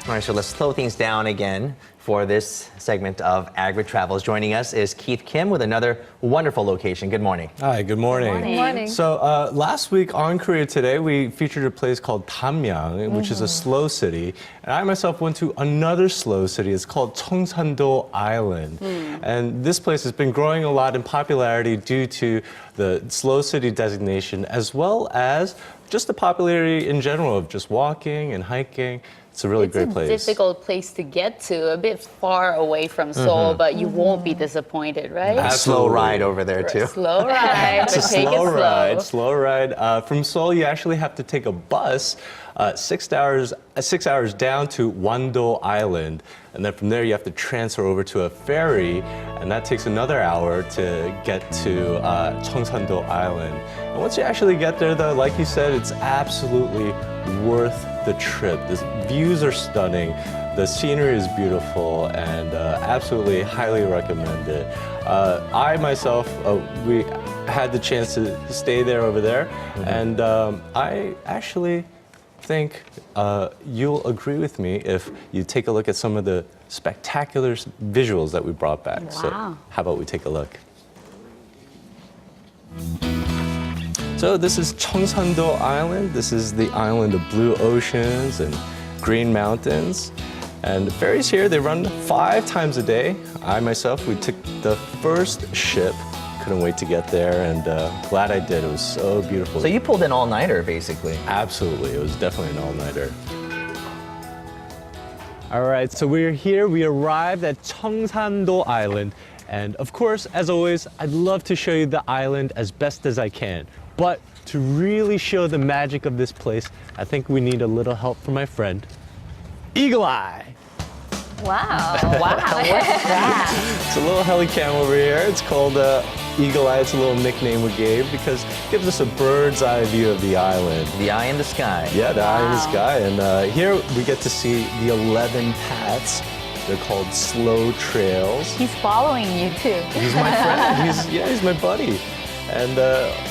All right, so let's slow things down again for this segment of Agri-Travels. Joining us is Keith Kim with another wonderful location. Good morning. Hi, good morning. Good morning. So last week on Korea Today, we featured a place called Damyang, which is a slow city. And I myself went to another slow city. It's called Cheongsando Island. And this place has been growing a lot in popularity due to the slow city designation, as well as just the popularity in general of just walking and hiking. It's a really great place. It's a difficult place to get to, a bit far away from Seoul, but you won't be disappointed, right? A slow ride over there, too. Slow ride, It's a but take slow it ride. slow. Slow ride. From Seoul, you actually have to take a bus 6 hours down to Wando Island. And then from there, you have to transfer over to a ferry. And that takes another hour to get to Cheongsando Island. And once you actually get there, though, like you said, it's absolutely worth the trip. The views are stunning. The scenery is beautiful, and absolutely highly recommend it. I myself, we had the chance to stay there over there, and I actually think you'll agree with me if you take a look at some of the spectacular visuals that we brought back. So how about we take a look? So this is Cheongsando Island. This is the island of blue oceans and green mountains. And the ferries here, they run 5 times a day. I myself, we took the first ship. Couldn't wait to get there, and glad I did. It was so beautiful. So you pulled an all-nighter, basically. Absolutely, it was definitely an all-nighter. All right, so we're here. We arrived at Cheongsando Island. And of course, as always, I'd love to show you the island as best as I can. But to really show the magic of this place, I think we need a little help from my friend, Eagle Eye. Wow, what's that? It's a little helicam over here. It's called Eagle Eye. It's a little nickname we gave because it gives us a bird's eye view of the island. The eye in the sky. Yeah, the eye in the sky. And here we get to see the 11 paths. They're called slow trails. He's following you too. He's my friend. He's my buddy. And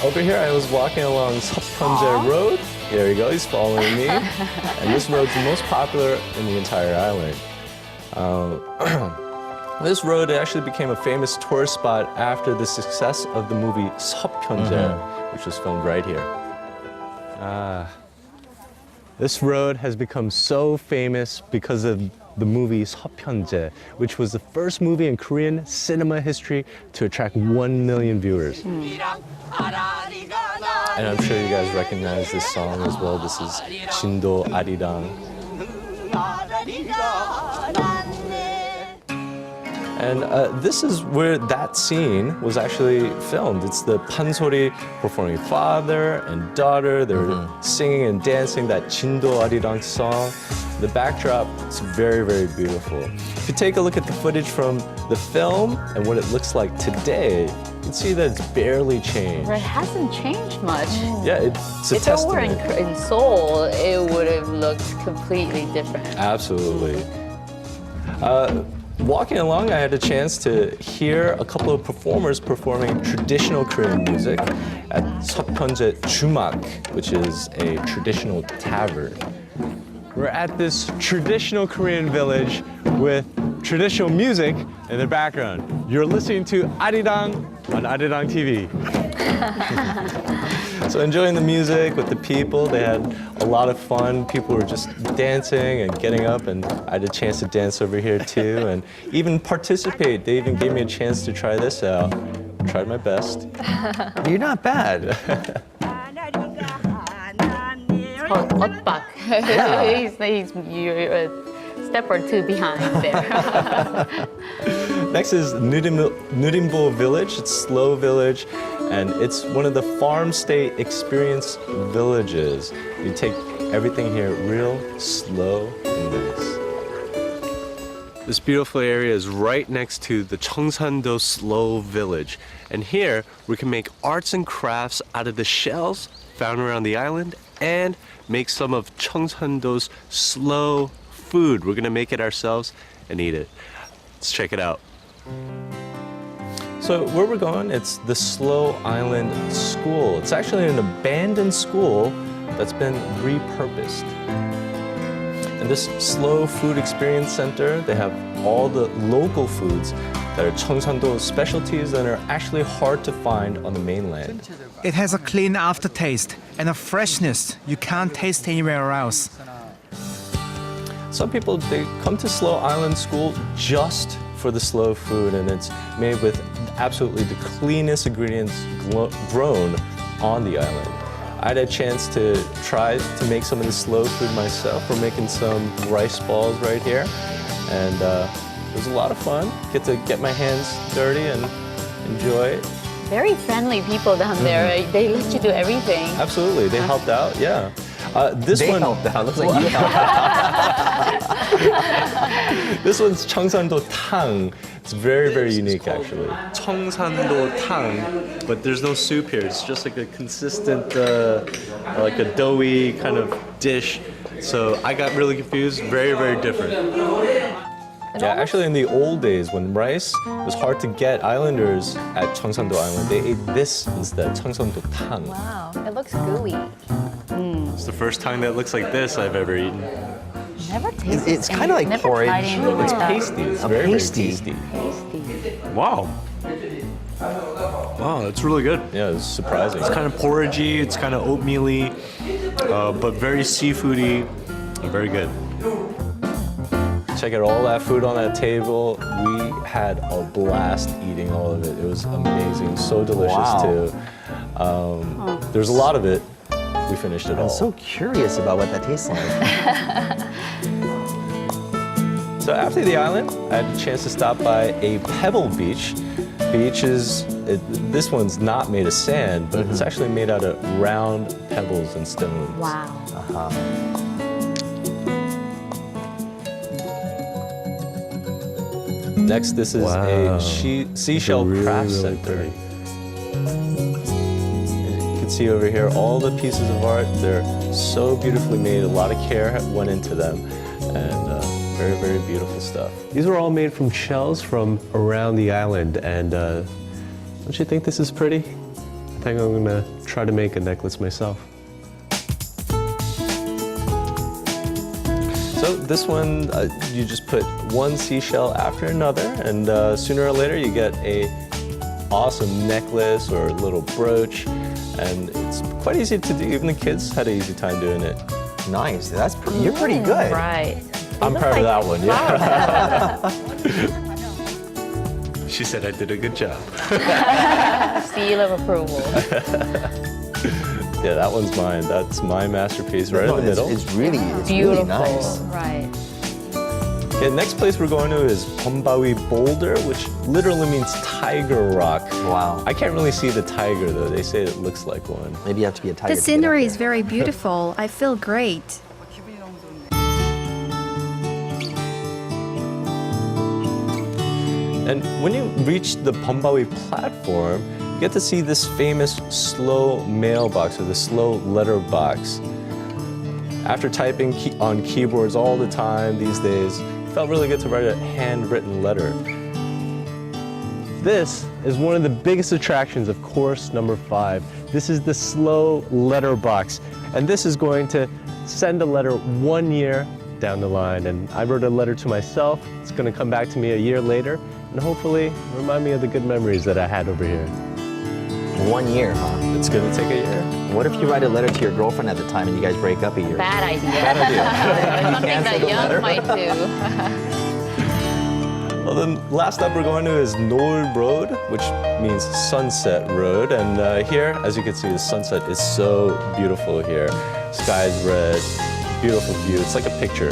over here, I was walking along Seopyeonje Road. There you go, he's following me. And this road's the most popular in the entire island. This road actually became a famous tourist spot after the success of the movie Seopyeonje, which was filmed right here. This road has become so famous because of the movie Seopyeonje, which was the first movie in Korean cinema history to attract 1 million viewers. And I'm sure you guys recognize this song as well. This is Jindo Arirang. And this is where that scene was actually filmed. It's the pansori performing father and daughter. They were singing and dancing that Jindo Arirang song. The backdrop is very, very beautiful. If you take a look at the footage from the film and what it looks like today, you can see that it's barely changed. It hasn't changed much. Yeah, it's a If it were testament. in Seoul, it would have looked completely different. Absolutely. Walking along, I had a chance to hear a couple of performers performing traditional Korean music at Seopyeonje Jumak, which is a traditional tavern. We're at this traditional Korean village with traditional music in the background. You're listening to Arirang on Ari랑Tv. So enjoying the music with the people. They had a lot of fun. People were just dancing and getting up, and I had a chance to dance over here too and even participate. They even gave me a chance to try this out. Tried my best. You're not bad. It's called otbak. You're a step or two behind there. Next is 느림bo Village. It's Slow Village, and it's one of the farm stay experience villages. You take everything here real slow and nice. This beautiful area is right next to the Cheongsando Slow Village. And here we can make arts and crafts out of the shells found around the island and make some of Cheongsando's slow food. We're gonna make it ourselves and eat it. Let's check it out. So where we're going, it's the Slow Island School. It's actually an abandoned school that's been repurposed. And this slow food experience center, they have all the local foods that are Cheongsando specialties that are actually hard to find on the mainland. It has a clean aftertaste and a freshness you can't taste anywhere else. Some people, they come to Slow Island School just for the slow food, and it's made with absolutely the cleanest ingredients grown on the island. I had a chance to try to make some of the slow food myself. We're making some rice balls right here, and it was a lot of fun. Get to get my hands dirty and enjoy it. Very friendly people down there. They let you do everything. Absolutely, they helped out, yeah. This They one helped out. Looks like you helped out. This one's Cheongsando tang. It's very, very unique, actually. Cheongsando tang, but there's no soup here. It's just like a consistent, like a doughy kind of dish. So I got really confused. Very, very different. Yeah, actually, in the old days, when rice was hard to get, islanders at Cheongsando Island, they ate this instead, Cheongsando tang. Wow, it looks gooey. It's the first tang that looks like this I've ever eaten. Never tasted It's kind of like never porridge. tried anything It's like that. pasty. It's A very, pasty. very tasty. Tasty. Wow. Wow, that's really good. Yeah, it's surprising. It's kind of porridgey, it's kind of oatmeal-y, but very seafoody and very good. Check out all that food on that table. We had a blast eating all of it. It was amazing, so delicious Wow. too. There's a lot of it. We finished it all. I'm so curious about what that tastes like. So after the island, I had a chance to stop by a pebble beach. This one's not made of sand, but it's actually made out of round pebbles and stones. Wow. Next, this is Wow. a seashell Really, craft really center. pretty. You can see over here all the pieces of art. They're so beautifully made. A lot of care went into them, and very, very beautiful stuff. These were all made from shells from around the island, and don't you think this is pretty? I think I'm gonna try to make a necklace myself. So this one, you just put one seashell after another, and sooner or later you get a awesome necklace or a little brooch, and it's quite easy to do. Even the kids had an easy time doing it. Nice. You're pretty good. Right. I'm proud of that one, yeah. She said I did a good job. Seal of approval. Yeah, that one's mine. That's my masterpiece right No, in the middle. It's really Beautiful. nice. Right. Okay, next place we're going to is Bombawi Boulder, which literally means tiger rock. Wow. I can't really see the tiger though. They say it looks like one. Maybe you have to be a tiger. The to get up scenery is there. very beautiful. I feel great. And when you reach the Bombawi platform, you get to see this famous slow mailbox or the slow letter box. After typing on keyboards all the time these days, it felt really good to write a handwritten letter. This is one of the biggest attractions of course number 5. This is the slow letter box, and this is going to send a letter 1 year down the line. And I wrote a letter to myself. It's going to come back to me a year later, and hopefully remind me of the good memories that I had over here. 1 year, huh? It's going to take a year. What if you write a letter to your girlfriend at the time and you guys break up a year? Bad idea. Bad idea. Something cancel that the Young letter? might do. Well, then last up we're going to is Noel Road, which means Sunset Road. And here, as you can see, the sunset is so beautiful here. Sky's red, beautiful view. It's like a picture.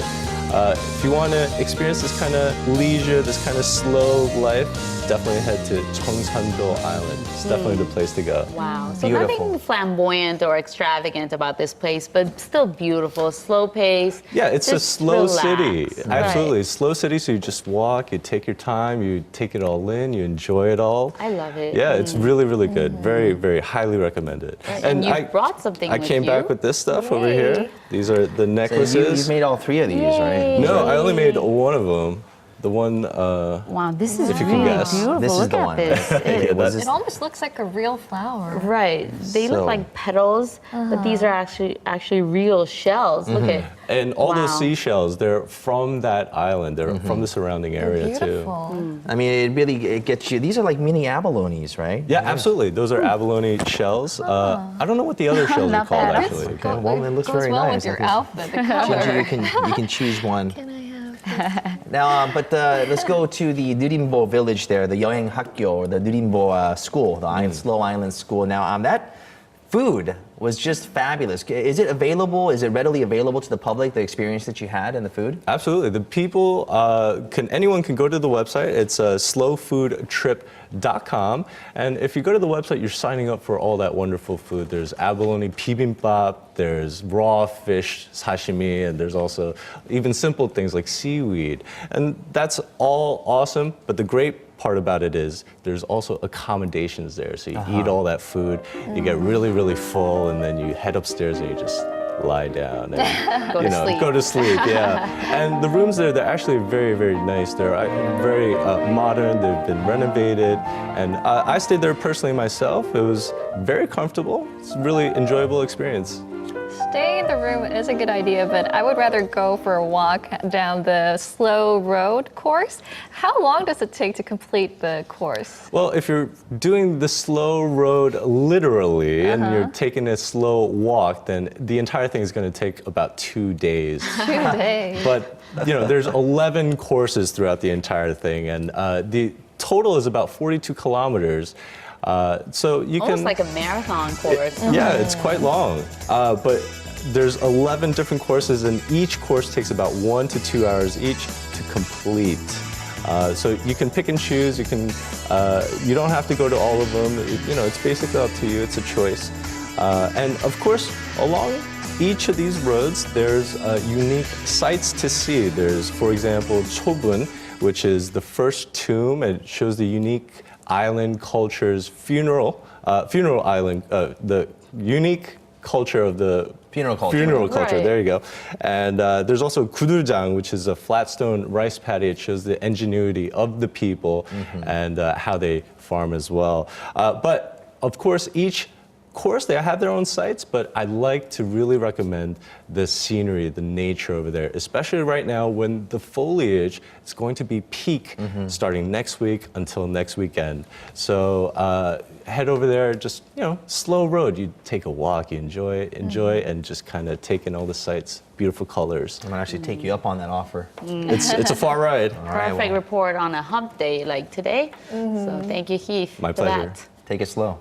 If you want to experience this kind of leisure, this kind of slow life, definitely head to Cheongsando Island. It's definitely the place to go. Wow. So Beautiful. nothing flamboyant or extravagant about this place, but still beautiful, slow pace. Yeah, it's a Just slow relax. city. Right. Absolutely. Slow city, so you just walk, you take your time, you take it all in, you enjoy it all. I love it. Yeah, it's really, really good. Very, very highly recommend it. And you brought something I with came you. back with this stuff over Yay. here. These are the So necklaces. you've made all 3 of these, right? No, I only made one of them. The one, Wow, this is If you can really guess. beautiful. This is Look the at one. this. It was It almost looks like a real flower. Right. They So- look like petals, but these are actually real shells. Look at. and all those Wow. seashells, they're from that island. They're from the surrounding area too. Beautiful. I mean, it gets you. These are like mini abalones, right? Yeah, absolutely. Those are abalone shells. I don't know what the other shells are Not called bad. actually. Okay, well, it looks Goes very well nice. with your I think- outfit, the color. Ginger, you can choose one. Now, but let's go to the 느림보 village there, the 여행 학교, or the 느림보 school, the Slow Island school. Now, that food was just fabulous. Is it available? Is it readily available to the public? The experience that you had and the food? Absolutely. The people anyone can go to the website. It's slowfoodtrip.com. And if you go to the website, you're signing up for all that wonderful food. There's abalone bibimbap, there's raw fish sashimi, and there's also even simple things like seaweed. And that's all awesome, but the great part about it is there's also accommodations there. So you eat all that food, you get really, really full, and then you head upstairs and you just lie down and Go to sleep. go to sleep. Yeah, and the rooms there, they're actually very, very nice. They're very modern. They've been renovated, and I stayed there personally myself. It was very comfortable. It's a really enjoyable experience. Staying in the room is a good idea, but I would rather go for a walk down the slow road course. How long does it take to complete the course? Well, if you're doing the slow road literally and you're taking a slow walk, then the entire thing is going to take about 2 days. 2 days. But there's 11 courses throughout the entire thing, and the total is about 42 kilometers. So you Almost can like a marathon course. yeah, it's quite long. But there's 11 different courses, and each course takes about 1 to 2 hours each to complete. So you can pick and choose. You don't have to go to all of them. It's basically up to you. It's a choice. And of course, along each of these roads, there's unique sights to see. There's, for example, Chobun, which is the first tomb. It shows the unique island culture's funeral island, the unique culture of the Funeral culture. Funeral culture, Right. there you go. And there's also Kudurjang, which is a flat stone rice paddy. It shows the ingenuity of the people and how they farm as well. But of course, each course, they have their own sites, but I like to really recommend the scenery, the nature over there, especially right now when the foliage is going to be peak starting next week until next weekend. So head over there, just, slow road. You take a walk, you enjoy, and just kind of take in all the sights, beautiful colors. I'm gonna actually take you up on that offer. It's a far ride. Perfect report on a hump day like today. So thank you, Keith. My for pleasure. that. Take it slow.